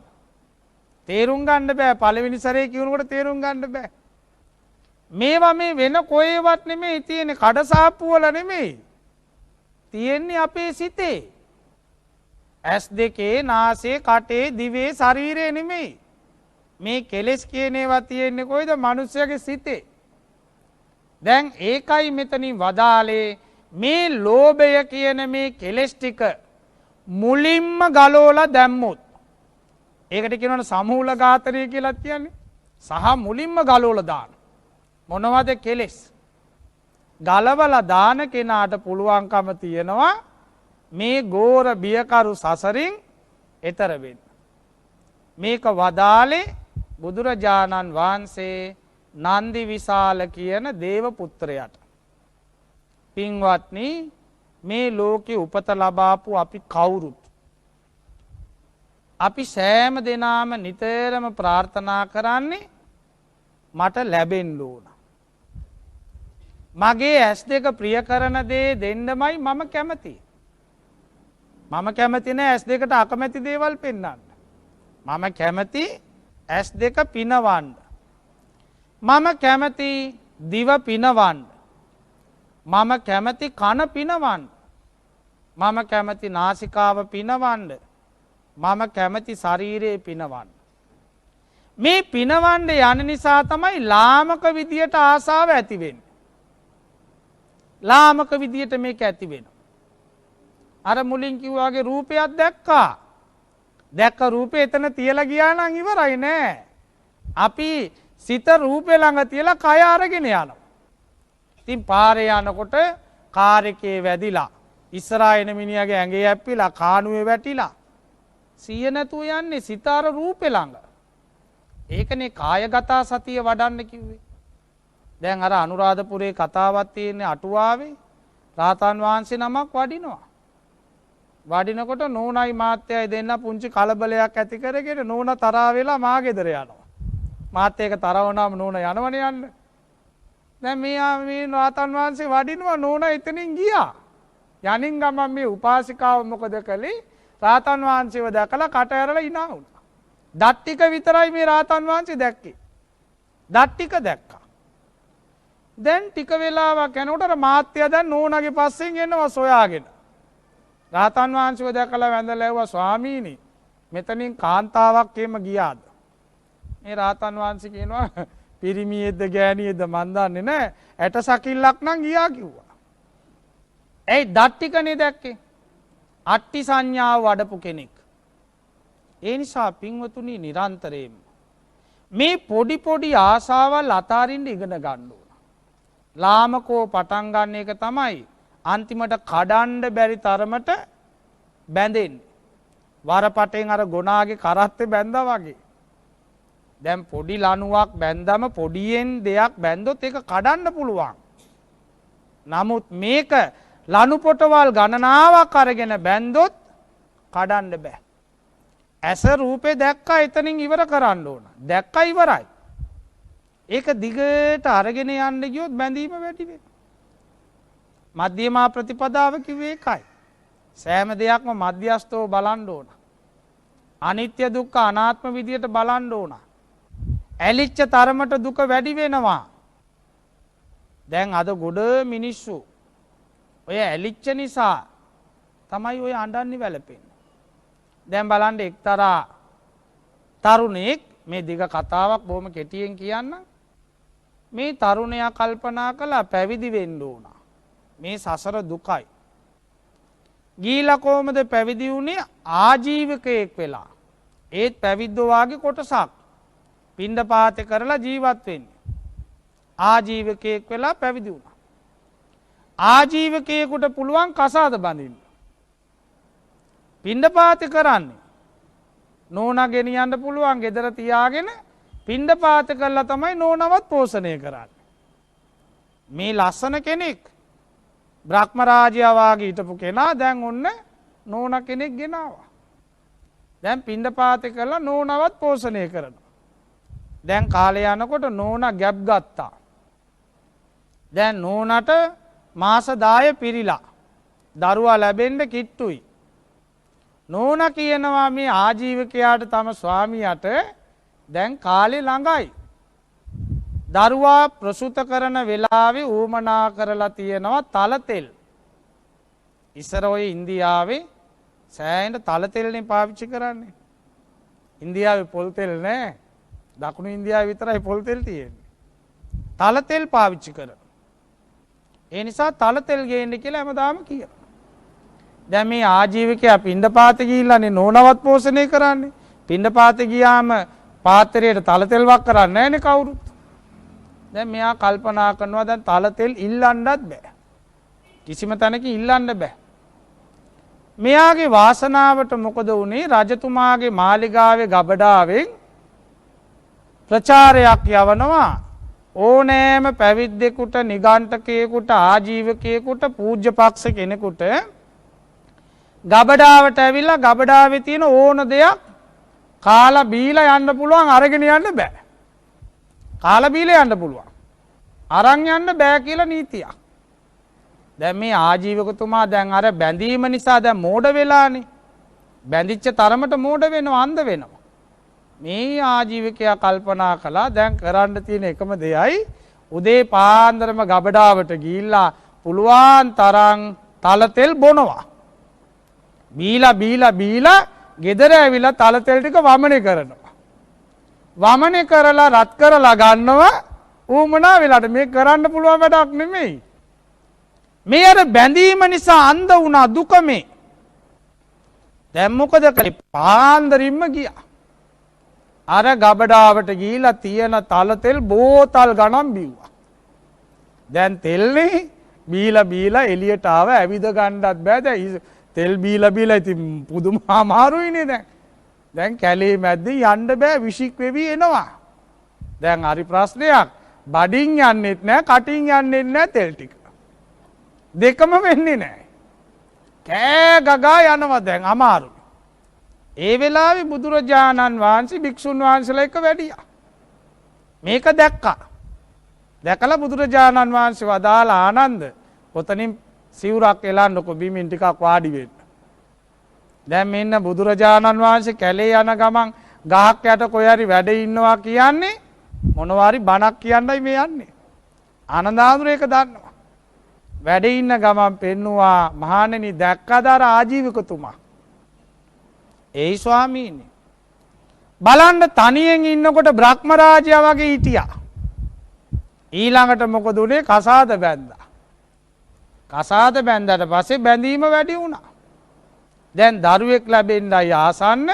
තේරුම් ගන්න බෑ. පළවෙනි සැරේ කියනකොට තේරුම් ගන්න බෑ. මේවා මේ වෙන කොහෙවත් නෙමෙයි තියෙන්නේ, කඩසාප්පු වල නෙමෙයි. තියෙන්නේ අපේ සිතේ. ඇස් දෙකේ නාසේ කටේ දිවේ ශරීරය නෙමෙයි. මේ කෙලෙස් කියන ඒවා තියෙන්නේ කොයිද? මනුස්සයගේ සිතේ. දැන් ඒකයි මෙතනින් වදාලේ මේ ලෝභය කියන මේ කෙලෙස් ටික මුලින්ම ගලවලා දැම්මොත් ඒකට කියනවනේ සමූල ඝාතනය කියලා කියන්නේ. සහ මුලින්ම ගලවලා දාන. මොනවද කෙලෙස්? ගලවලා දාන කෙනාට පුළුවන්කම තියෙනවා මේ ගෝර බියකරු සසරින් එතර වෙන්න. මේක වදාලේ බුදුරජාණන් වහන්සේ නන්දි විශාල කියන දේව පුත්‍රයාට. පින්වත්නි, මේ ලෝකේ උපත ලබාපු අපි කවුරුත් අපි සෑම දෙනාම නිතරම ප්‍රාර්ථනා කරන්නේ මට ලැබෙන්න ඕන. මගේ ඇස් දෙක ප්‍රිය කරන දේ දෙන්නමයි මම කැමති. මම කැමති නෑ ඇස් දෙකට අකමැති දේවල් පෙන්වන්න. මම කැමති ඇස් දෙක පිනවන්න. මම කැමති දිව පිනවන්න. මම කැමති කන පිනවන්න. මම කැමති නාසිකාව පිනවන්න. මම කැමති ශරීරයේ පිනවන්න. මේ පිනවන්න යන නිසා තමයි ලාමක විදියට ආසාව ඇති වෙන්නේ. ලාමක විදියට මේක ඇති වෙනවා. අර මුලින් කිව්වාගේ රූපයක් දැක්කා. දැක්ක රූපේ එතන තියලා ගියා නම් ඉවරයි නෑ. අපි සිත රූපේ ළඟ තියලා කය අරගෙන යනවා. ඉතින් පාරේ යනකොට කාර් එකේ වැදිලා ඉස්සරහා එන මිනිහාගේ ඇඟේ ඇප්පිලා කානුවේ වැටිලා සිය නැතුව යන්නේ සිත අර රූපේ ළඟ. ඒකනේ කායගත සතිය වඩන්න කිව්වේ. දැන් අර අනුරාධපුරේ කතාවක් තියෙන්නේ අටුවාවේ රාතන් වහන්සේ නමක් වඩිනවා. වඩිනකොට නෝනයි මාත්‍යයි දෙන්න පුංචි කලබලයක් ඇති කරගෙන නෝන තරහා වෙලා මා ගෙදර යනවා. මාත් ඒක තරහ වුණාම නෝන යනවනේ යන්න. දැන් මේ රාතන් වහන්සේ වඩිනවා නෝන එතනින් ගියා. යනින් ගමන් මේ උපාසිකාව මොකද කළේ? රාතන් වහන්සේව දැකලා කට ඇරලා hina වුණා. දත් ටික විතරයි මේ රාතන් වහන්සේ දැක්කේ. දත් ටික දැක්කා. දැන් ටික වෙලාවක් යනකොට අර මාත්‍යා දැන් නෝනාගේ පස්සෙන් එනවා සොයාගෙන. රාතන් වහන්සේව දැකලා වැඳලා ඇහුවා ස්වාමීනි මෙතනින් කාන්තාවක් එම ගියාද? මේ රාතන් වහන්සේ කියනවා පිරිමියෙක්ද ගෑණියෙක්ද මන් දන්නේ නැහැ. ඇට සකිල්ලක් නම් ගියා කිව්වා. ඇයි දත් ටිකනේ දැක්කේ? අට්ටි සංඥාව වඩපු කෙනෙක්. ඒ නිසා පින්වතුනි නිරන්තරයෙන්ම මේ පොඩි පොඩි ආසාවල් අතාරින්න ඉගෙන ගන්න ඕන. ලාමකෝ පටන් ගන්න එක තමයි අන්තිමට කඩන්න බැරි තරමට බැඳෙන්නේ. වරපටෙන් අර ගොනාගේ කරත්තේ බැඳා වගේ. දැන් පොඩි ලණුවක් බැඳම පොඩියෙන් දෙයක් බැන්දොත් ඒක කඩන්න පුළුවන්. නමුත් මේක ලණු පොටවල් ගණනාවක් අරගෙන බැන්දොත් කඩන්න බෑ. ඇස රූපේ දැක්කා එතනින් ඉවර කරන්න ඕන. දැක්කා ඉවරයි. ඒක දිගට අරගෙන යන්න ගියොත් බැඳීම වැඩි වෙනවා. මධ්‍යමා ප්‍රතිපදාව කිව්වේ ඒකයි. සෑම දෙයක්ම මධ්‍යස්තව බලන්න ඕන. අනිත්‍ය දුක්ඛ අනාත්ම විදියට බලන්න ඕන. ඇලිච්ච තරමට දුක වැඩි වෙනවා. දැන් අද ගොඩ මිනිස්සු ඔය ඇලිච්ච නිසා තමයි ඔය අඬන්නේ වැළපෙන්නේ. දැන් බලන්න එක්තරා තරුණෙක් මේ දිග කතාවක් බොහොම කෙටියෙන් කියන්න. මේ තරුණයා කල්පනා කළා පැවිදි වෙන්න ඕන. මේ සසර දුකයි. ගිහිලා කොහමද පැවිදි වුණේ? ආජීවකයෙක් වෙලා. ඒත් පැවිද්දෝ වාගේ කොටසක් පින්ඩපාත කරලා ජීවත් වෙන්නේ. ආජීවකයෙක් වෙලා පැවිදි වුණා. ආජීවකයෙකුට පුළුවන් කසාද බඳින්න. පින්ඩපාත කරන්නේ නෝනා ගෙනියන්න පුළුවන් ගෙදර තියාගෙන පින්ඩපාත කරලා තමයි නෝනවත් පෝෂණය කරන්නේ. මේ ලස්සන කෙනෙක් බ්‍රහ්ම රාජයා වාගේ හිටපු කෙනා දැන් ඔන්න නෝනා කෙනෙක් ගෙනාවා. දැන් පින්ඩපාත කරලා නෝනවත් පෝෂණය කරනවා. දැන් කාලය යනකොට නෝනා ගැබ් ගත්තා. දැන් නෝනට මාස 10 පිරීලා දරුවා ලැබෙන්න කිට්ටුයි. නෝනා කියනවා මේ ආජීවකයාට තම ස්වාමියාට දැන් කාලේ ළඟයි. දරුවා ප්‍රසූත කරන වෙලාවේ ඌමනා කරලා තියෙනවා තල තෙල්. ඉස්සර ඔය ඉන්දියාවේ සෑහෙන තල තෙල්නේ පාවිච්චි කරන්නේ. ඉන්දියාවේ පොල් තෙල් නෑ. දකුණු ඉන්දියාවේ විතරයි පොල් තෙල් තියෙන්නේ. තල තෙල් පාවිච්චි කරනවා. ඒ නිසා තල තෙල් ගේන්න කියලා හැමදාම කියනවා. දැන් මේ ආජීවකයා පිණ්ඩපාතේ ගිහිල්ලානේ නෝනවත් පෝෂණය කරන්නේ. පිණ්ඩපාතේ ගියාම පාත්‍රයට තල තෙල් වක් කරන්නේ නැහැනේ කවුරුත්. දැන් මෙයා කල්පනා කරනවා දැන් තල තෙල් ඉල්ලන්නත් බෑ. කිසිම තැනක ඉල්ලන්න බෑ. මෙයාගේ වාසනාවට මොකද වුනේ රජතුමාගේ මාලිගාවේ ගබඩාවෙන් ප්‍රචාරයක් යවනවා ඕනෑම පැවිද්දෙකුට නිගණ්ඨකයෙකුට ආජීවකයෙකුට පූජ්‍ය පක්ෂ කෙනෙකුට ගබඩාවට ඇවිල්ලා ගබඩාවේ තියෙන ඕන දෙයක් කාලා බීලා යන්න පුළුවන් අරගෙන යන්න බෑ. කාලා බීලා යන්න පුළුවන්. අරන් යන්න බෑ කියලා නීතියක්. දැන් මේ ආජීවකතුමා දැන් අර බැඳීම නිසා දැන් මෝඩ වෙලානේ. බැඳිච්ච තරමට මෝඩ වෙනවා අන්ධ වෙනවා. මේ ආජීවකයා කල්පනා කළා දැන් කරන්න තියෙන එකම දෙයයි උදේ පාන්දරම ගබඩාවට ගිහිල්ලා පුළුවන් තරම් තල තෙල් බොනවා. බීලා ගෙදර ඇවිල්ලා තල තෙල් ටික වමනේ කරනවා. වමනේ කරලා රත් කරලා ගන්නවා ඌමනා වෙලාට මේ කරන්න පුළුවන් වැඩක් නෙමෙයි. මේ අර බැඳීම නිසා අන්ධ වුණා දුකමේ. දැන් මොකද කළේ? පාන්දරින්ම ගියා. අර ගබඩාවට ගිහිලා තියෙන තල තෙල් බෝතල් ගණන් බිව්වා. දැන් තෙල්නේ බීලා එළියට ආව ඇවිද ගන්නවත් බෑ. දැන් තෙල් බීලා ඉතින් පුදුම අමාරුයිනේ දැන්. දැන් කැලේ මැද්දේ යන්න බෑ විශික් වෙවි එනවා. දැන් හරි ප්‍රශ්නයක්. බඩින් යන්නෙත් නෑ කටින් යන්නෙත් නෑ තෙල් ටික. දෙකම වෙන්නේ නෑ. කෑ ගගා යනවා දැන් අමාරුයි. ඒ වෙලාවේ බුදුරජාණන් වහන්සේ භික්ෂුන් වහන්සේලා එක්ක වැඩියා. මේක දැක්කා. දැකලා බුදුරජාණන් වහන්සේ වදාලා ආනන්ද ඔතනින් සිවුරක් එලන්නකො බිමින් ටිකක් වාඩි වෙන්න. දැන් මෙන්න බුදුරජාණන් වහන්සේ කැලේ යන ගමන් ගහක් යට කොහේ හරි වැඩ ඉන්නවා කියන්නේ මොනවාරි බණක් කියන්නයි මේ යන්නේ. ආනන්දාඳුර ඒක දන්නවා. වැඩ ඉන්න ගමන් පෙන්නවා මහණෙනි දැක්කද අර ආජීවකතුමා. ඒයි ස්වාමීනි. බලන්න තනියෙන් ඉන්නකොට බ්‍රහ්ම රාජයා වගේ හිටියා. ඊළඟට මොකද උනේ? කසාද බැන්දා. කසාද බැන්දාට පස්සේ බැඳීම වැඩි වුණා. දැන් දරුවෙක් ලැබෙන්නයි ආසන්න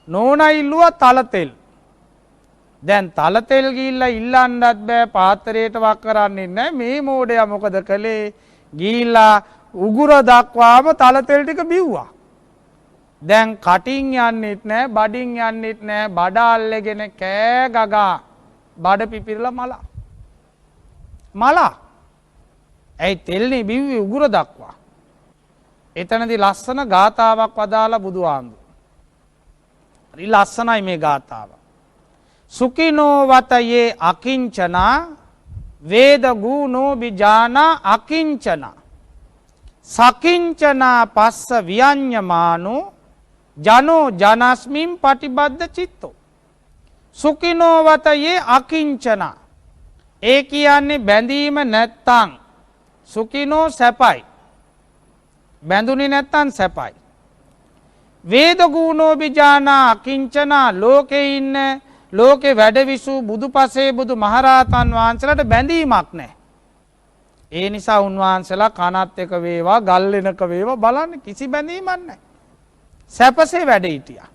නෝනා ඉල්ලුවා තල තෙල්. දැන් තල තෙල් ගිහිල්ලා ඉල්ලන්නත් බෑ පාත්‍රයට වක් කරන්නේ නැහැ. මේ මෝඩයා මොකද කළේ? ගිහිල්ලා උගුර දක්වාම තල තෙල් ටික බිව්වා. දැන් කටින් යන්නෙත් නැහැ බඩින් යන්නෙත් නැහැ බඩ අල්ලගෙන කෑ ගගා බඩ පිපිරලා මලා ඇයි තෙල්නේ බිව්වේ උගුර දක්වා. එතනදී ලස්සන ගාථාවක් වදාලා බුදුහාමුදුරුවෝ. හරි ලස්සනයි මේ ගාථාව. සුඛිනෝ වතයේ අකිංචනා වේද ගුණෝ විජානා අකිංචනා සකිංචනා පස්ස වියඤ්ඤමානෝ ජනෝ ජනස්මින් පටිබද්ධ චිත්තෝ. සුඛිනෝ වතයේ අකිංචනා ඒ කියන්නේ බැඳීම නැත්තම් සුඛිනෝ සැපයි. බැඳුනේ නැත්තම් සැපයි. වේද ගුණෝ විජානා අකිංචනා ලෝකේ ඉන්න ලෝකේ වැඩවිසු බුදුපසේ බුදු මහරහතන් වහන්සේලාට බැඳීමක් නැහැ. ඒ නිසා උන්වහන්සේලා කනත් එක වේවා ගල් වෙනක වේවා බලන්න කිසි බැඳීමක් නැහැ. සැපසේ වැඩ හිටියා.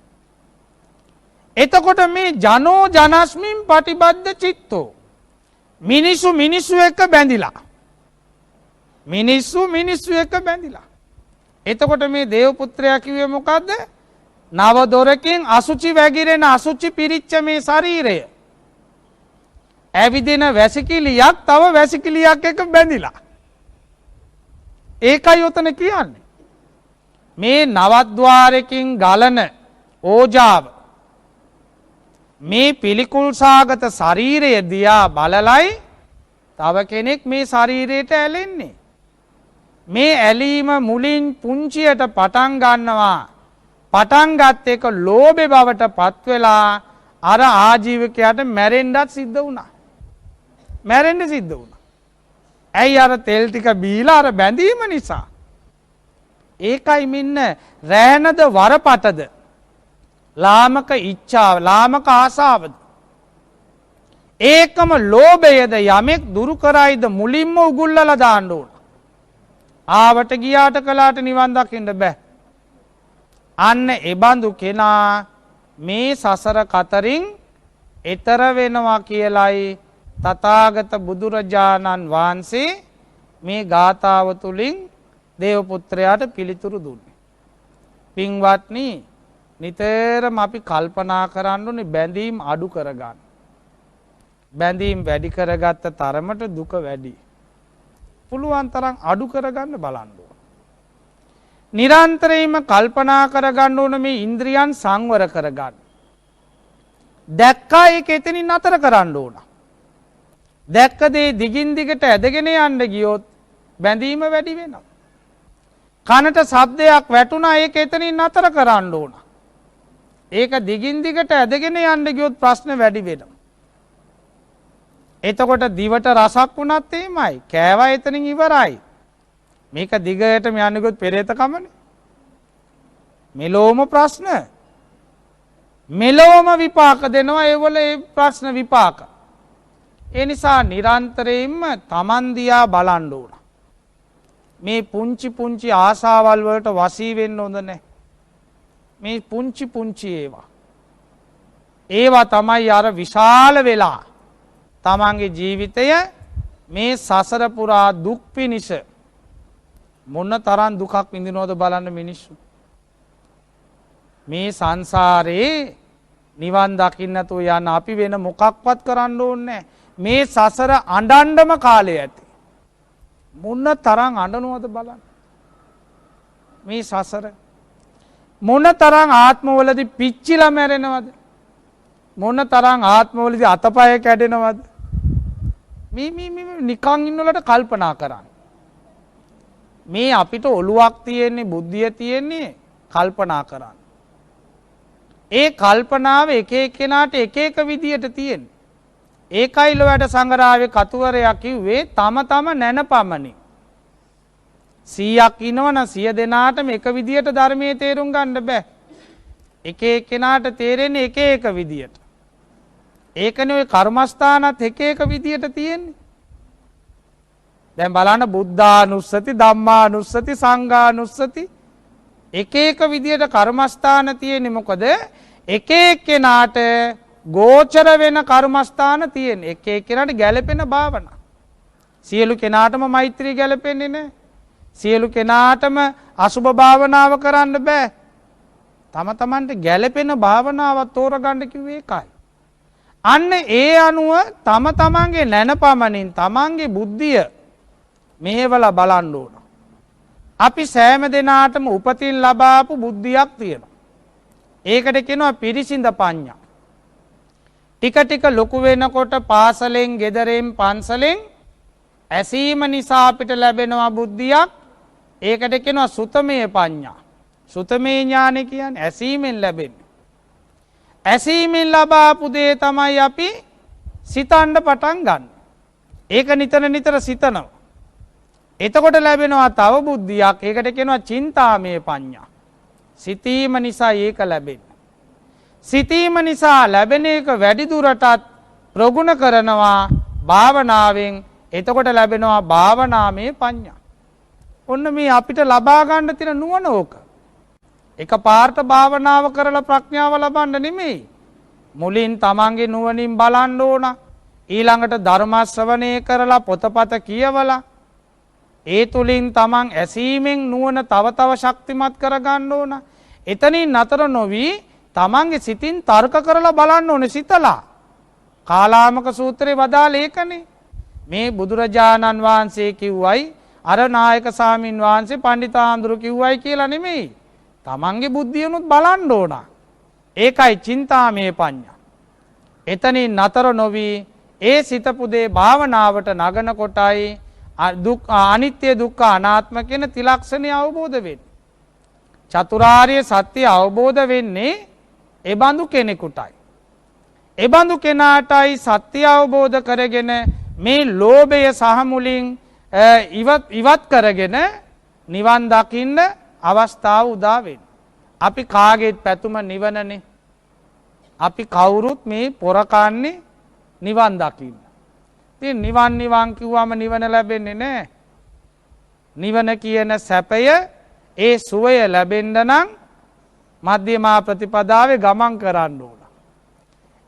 එතකොට මේ ජනෝ ජනස්මින් පටිබද්ධ චිත්තෝ මිනිස්සු එක්ක බැඳිලා. මිනිස්සු එක්ක බැඳිලා. එතකොට මේ දේව පුත්‍රයා කිව්වේ මොකද්ද? නව දොරකින් අසුචි වැగిරෙන අසුචි පිරිච්ච මේ ශරීරය. ඇවිදින වැසිකිළියක් තව වැසිකිළියක් එක්ක බැඳිලා. ඒකයි උතන කියන්නේ. මේ නවද්වාරකින් ගලන ඕජාව මේ පිළිකුල් සාගත ශරීරය දිහා බලලයි තව කෙනෙක් මේ ශරීරයට ඇලෙන්නේ. මේ ඇලීම මුලින් පුංචියට පටන් ගන්නවා. පටන් ගත්ත එක ලෝභේ බවට පත් වෙලා අර ආජීවකයාට මැරෙන්නත් සිද්ධ වුණා. මැරෙන්න සිද්ධ වුණා. ඇයි අර තෙල් ටික බීලා අර බැඳීම නිසා. ඒකයි මෙන්න රෑනද වරපටද ලාමක ඉච්ඡාව ලාමක ආසාවද ඒකම ලෝභයද යමෙක් දුරු කරයිද මුලින්ම උගුල්ලලා දාන්න ඕන. ආවට ගියාට කළාට නිවන් දකින්න බෑ. අන්න එබඳු කෙනා මේ සසර කතරින් එතර වෙනවා කියලයි තථාගත බුදුරජාණන් වහන්සේ මේ ගාථාව තුලින් දේව පුත්‍රයාට පිළිතුරු දුන්නේ. පින්වත්නි නිතරම අපි කල්පනා කරන්න ඕනේ බැඳීම් අඩු කරගන්න. බැඳීම් වැඩි කරගත්ත තරමට දුක වැඩි. පුළුවන් තරම් අඩු කරගන්න බලන්න ඕන. නිරන්තරයෙන්ම කල්පනා කරගන්න ඕන මේ ඉන්ද්‍රියන් සංවර කරගන්න. දැක්කා ඒක එතනින් නතර කරන්න ඕන. දැක්ක දේ දිගින් දිගට ඇදගෙන යන්න ගියොත් බැඳීම වැඩි වෙනවා. කනට ශබ්දයක් වැටුණා ඒක එතනින් නතර කරන්න ඕන. ඒක දිගින් දිගට ඇදගෙන යන්න ගියොත් ප්‍රශ්න වැඩි වෙනවා. එතකොට දිවට රසක් වුණත් එහෙමයි. කෑවා එතනින් ඉවරයි. මේක දිගටම යන්න ගියොත් පෙරේත කමනේ. මෙලොවම ප්‍රශ්න. මෙලොවම විපාක දෙනවා ඒවල ඒ ප්‍රශ්න විපාක. ඒ නිසා නිරන්තරයෙන්ම Taman දිහා බලන්න ඕන. මේ පුංචි පුංචි ආසාවල් වලට වසී වෙන්න හොඳ නැහැ. මේ පුංචි පුංචි ඒවා තමයි අර විශාල වෙලා තමන්ගේ ජීවිතය මේ සසර පුරා දුක් පිනිස මොන තරම් දුකක් විඳිනවද බලන්න මිනිස්සු. මේ සංසාරේ නිවන් දකින්න තු යන අපි වෙන මොකක්වත් කරන්න ඕනේ. මේ සසර අඬන්නම කාලය ඇති. මොන තරම් අඬනවද බලන්න. මේ සසර මොන තරම් ආත්මවලදී පිච්චිලා මැරෙනවද? මොන තරම් ආත්මවලදී අතපය කැඩෙනවද? මේ නිකන් ඉන්නවලට කල්පනා කරන්න. මේ අපිට ඔළුවක් තියෙන්නේ බුද්ධිය තියෙන්නේ කල්පනා කරන්න. ඒ කල්පනාව එක එක්කෙනාට එක එක විදියට තියෙන්නේ. ඒකයි ලොවට සංගරාවේ කතුවරයා කිව්වේ තම තම නැනපමණි. 100ක් ඉන්නවනම් 100 දෙනාටම එක විදියට ධර්මයේ තේරුම් ගන්න බෑ. එක එක්කෙනාට තේරෙන්නේ එක එක විදියට. ඒකනේ ඔය කර්මස්ථානත් එක එක විදියට තියෙන්නේ. දැන් බලන්න බුද්ධානුස්සති, ධම්මානුස්සති, සංඝානුස්සති එක එක විදියට කර්මස්ථාන තියෙන්නේ. මොකද එක එක්කෙනාට ගෝචර වෙන කර්මස්ථාන තියෙන. එක එක්කෙනාට ගැළපෙන භාවනා. සියලු කෙනාටම මෛත්‍රී ගැළපෙන්නේ නැහැ. සියලු කෙනාටම අසුභ භාවනාව කරන්න බෑ. තම තමන්ට ගැළපෙන භාවනාවක් තෝරගන්න කිව්වේ ඒකයි. අන්න ඒ අනුව තම තමන්ගේ නැනපමණින් තමන්ගේ බුද්ධිය මෙහෙवला බලන්න ඕන. අපි සෑම දිනාටම උපතින් ලබාපු බුද්ධියක් තියෙනවා. ඒකට කියනවා පිරිසිඳ පඤ්ඤා. ටික ටික ලොකු වෙනකොට පාසලෙන්, ගෙදරෙන්, පන්සලෙන් ඇසීම නිසා අපිට ලැබෙනවා බුද්ධියක්. ඒකට කියනවා සුතමේ පඤ්ඤා. සුතමේ ඥානෙ කියන්නේ ඇසීමෙන් ලැබෙන්නේ. ඇසීමෙන් ලබාපු දේ තමයි අපි සිතන්න පටන් ගන්න. ඒක නිතර නිතර සිතනවා. එතකොට ලැබෙනවා තව බුද්ධියක්. ඒකට කියනවා චින්තාමේ පඤ්ඤා. සිතීම නිසා ඒක ලැබෙන්නේ. සිතීම නිසා ලැබෙන එක වැඩි දුරටත් ප්‍රගුණ කරනවා භාවනාවෙන්. එතකොට ලැබෙනවා භාවනාමේ පඤ්ඤා. ඔන්න මේ අපිට ලබා ගන්න තියෙන නුවණ ඕක. එක පාර්ථ භාවනාව කරලා ප්‍රඥාව ලබන්න නෙමෙයි. මුලින් තමන්ගේ නුවණින් බලන්න ඕන. ඊළඟට ධර්ම ශ්‍රවණය කරලා පොතපත කියවලා ඒ තුලින් තමන් ඇසීමෙන් නුවණ තව තව ශක්තිමත් කරගන්න ඕන. එතනින් නතර නොවි තමන්ගේ සිතින් තර්ක කරලා බලන්න ඕනේ සිතලා. කාලාමක සූත්‍රයේ වදාළ ඒකනේ. මේ බුදුරජාණන් වහන්සේ කිව්වයි අර නායක සාමින් වහන්සේ පණ්ඩිතාඳුරු කිව්වයි කියලා නෙමෙයි. තමන්ගේ බුද්ධියනුත් බලන්න ඕන. ඒකයි චින්තාමේ පඤ්ඤා. එතනින් නතර නොවි ඒ සිතපු දේ භාවනාවට නගන කොටයි අනිත්‍ය දුක්ඛ අනාත්ම කියන ත්‍රිලක්ෂණය අවබෝධ වෙන්නේ. චතුරාර්ය සත්‍ය අවබෝධ වෙන්නේ එබඳු කෙනෙකුටයි. එබඳු කෙනාටයි සත්‍ය අවබෝධ කරගෙන මේ ලෝභය සහ මුලින් ඉවත් කරගෙන නිවන් දකින්න අවස්ථාව උදා වෙන්නේ. අපි කාගේත් පැතුම නිවනනේ. අපි කවුරුත් මේ පොර කන්නේ නිවන් දකින්න. ඉතින් නිවන් කිව්වම නිවන ලැබෙන්නේ නැහැ. නිවන කියන සැපය ඒ සුවය ලැබෙන්න නම් මධ්‍යමා ප්‍රතිපදාවේ ගමන් කරන්න ඕන.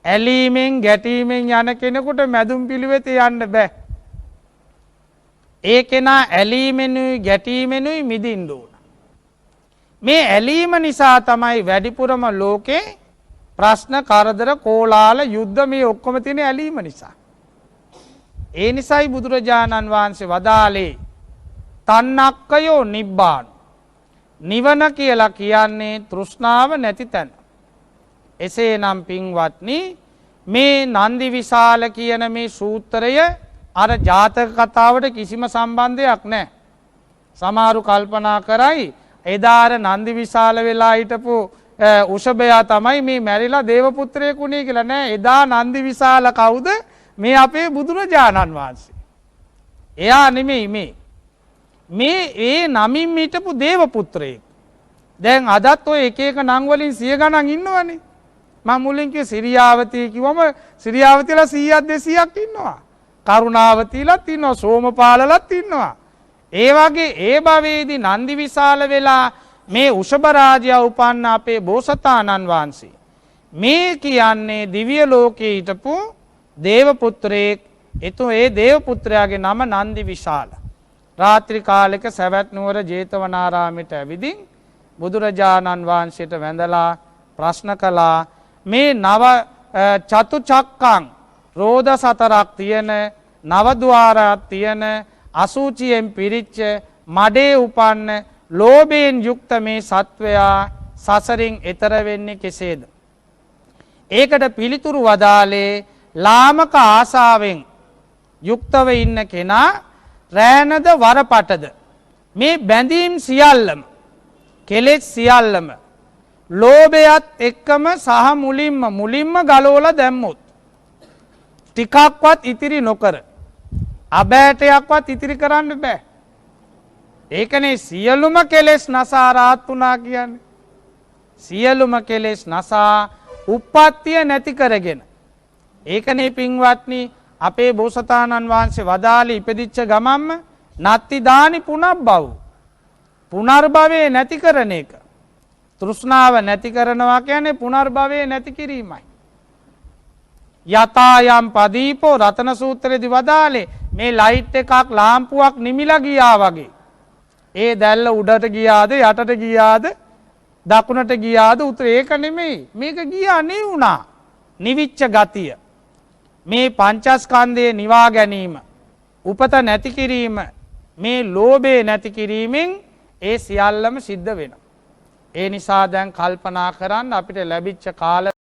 ඇලීමෙන් ගැටීමෙන් යන කෙනෙකුට මැදුම් පිළිවෙතේ යන්න බෑ. ඒ කෙනා ඇලීමෙනුයි ගැටීමෙනුයි මිදින්න ඕන. මේ ඇලීම නිසා තමයි වැඩිපුරම ලෝකේ ප්‍රශ්න කරදර කෝලාල යුද්ධ මේ ඔක්කොම තියෙන ඇලීම නිසා. ඒ නිසායි බුදුරජාණන් වහන්සේ වදාළේ තන්නක්කයෝ නිබ්බාන. නිවන කියලා කියන්නේ තෘෂ්ණාව නැති තැන. එසේනම් පින්වත්නි මේ නන්දි විශාල කියන මේ සූත්‍රය අර ජාතක කතාවට කිසිම සම්බන්ධයක් නැහැ. සමහරු කල්පනා කරයි එදාර නන්දි විශාල වෙලා හිටපු උෂභයා තමයි මේ මැරිලා දේව පුත්‍රයෙක් වුණේ කියලා නෑ. එදා නන්දි විශාල කවුද? මේ අපේ බුදුරජාණන් වහන්සේ. එයා නෙමෙයි මේ ඒ නමින් හිටපු දේව පුත්‍රයෙක්. දැන් අදත් ඔය එක එක නම් වලින් 100 ගණන් ඉන්නවනේ. මම මුලින් කිව්වේ සිරියාවතී කිව්වම සිරියාවතීලා 100ක් 200ක් ඉන්නවා. කරුණාවතීලාත් ඉන්නවා, සෝමපාලලත් ඉන්නවා. ඒ වගේ ඒ භවයේදී නන්දි විශාල වෙලා මේ උෂභ රාජයා උපන්න අපේ බෝසතාණන් වහන්සේ. මේ කියන්නේ දිව්‍ය ලෝකයේ හිටපු දේව පුත්‍රයෙක්. ඒ දේව පුත්‍රයාගේ නම නන්දි විශාල. රාත්‍රී කාලයක සවැත් නුවර ජේතවනාරාමයට ඇවිදින් බුදුරජාණන් වහන්සේට වැඳලා ප්‍රශ්න කළා මේ නව චතු චක්කං රෝද සතරක් තියෙන නවද්වාරයක් තියෙන අසුචියෙන් පිරිච්ච මඩේ උපන්න ලෝභයෙන් යුක්ත මේ සත්වයා සසරින් එතර වෙන්නේ කෙසේද? ඒකට පිළිතුරු වදාලේ ලාමක ආසාවෙන් යුක්තව ඉන්න කෙනා රෑනද වරපටද මේ බැඳීම් සියල්ලම කෙලෙස් සියල්ලම ලෝභයත් එක්කම සහ මුලින්ම ගලවලා දැම්මොත් ටිකක්වත් ඉතිරි නොකර අබෑටයක්වත් ඉතිරි කරන්න බෑ. ඒකනේ සියලුම කෙලෙස් නසා රාහත් වුණා කියන්නේ. සියලුම කෙලෙස් නසා උප්පත්තිය නැති කරගෙන. ඒකනේ පින්වත්නි අපේ බෝසතාණන් වහන්සේ වදාළේ ඉපදිච්ච ගමම්ම නත්ති දානි පුනබ්බව. පුනර්භවයේ නැති කරන එක. තෘෂ්ණාව නැති කරනවා කියන්නේ පුනර්භවයේ නැති කිරීමයි. යතායම් පදීපෝ රතන සූත්‍රයේදී වදාළේ මේ ලයිට් එකක් ලාම්පුවක් නිමිලා ගියා වගේ. ඒ දැල්ල උඩට ගියාද යටට ගියාද දකුණට ගියාද උතුරේ ඒක නෙමෙයි. මේක ගියා නිවුණා. නිවිච්ච ගතිය. මේ පංචස්කන්ධයේ නිවා ගැනීම, උපත නැති කිරීම, මේ ලෝභය නැති කිරීමෙන් ඒ සියල්ලම සිද්ධ වෙනවා. ඒ නිසා දැන් කල්පනා කරන්න අපිට ලැබිච්ච කාල